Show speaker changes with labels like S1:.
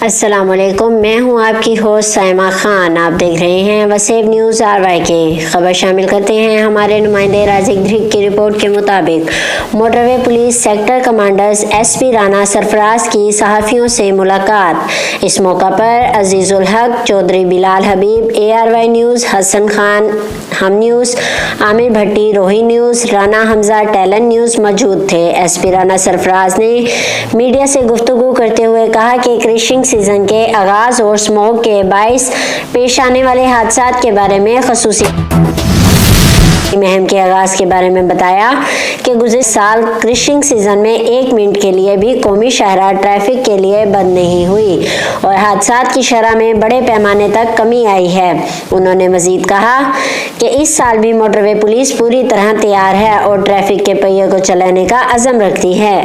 S1: السلام علیکم، میں ہوں آپ کی ہوسٹ سائمہ خان۔ آپ دیکھ رہے ہیں وسیب نیوز RY کے خبر شامل کرتے ہیں۔ ہمارے نمائندے رازق دھرک کی رپورٹ کے مطابق motorway police sector commanders SP Rana Sarfraz کی صحافیوں سے ملاقات۔ اس موقع پر Aziz ul-Haq Chaudhry, Bilal Habib ARY news, Hassan Khan Hum news, Amir Bhatti Rohi news, Rana Hamza Talon news موجود تھے۔ SP رانا سرفراز نے میڈیا سے گفتگو کرتے ہوئے کہا کہ کرشنگ سیزن کے آغاز اور اسموگ کے باعث پیش آنے والے حادثات کے بارے میں خصوصی مہم کے آغاز کے بارے میں بتایا کہ گزشتہ سال کرشنگ سیزن میں 1 منٹ کے لیے بھی قومی شاہراہ ٹریفک کے لیے بند نہیں ہوئی اور حادثات کی شرح میں بڑے پیمانے تک کمی آئی ہے۔ انہوں نے مزید کہا کہ اس سال بھی موٹر وے پولیس پوری طرح تیار ہے اور ٹریفک کے پہیے کو چلانے کا عزم رکھتی ہے۔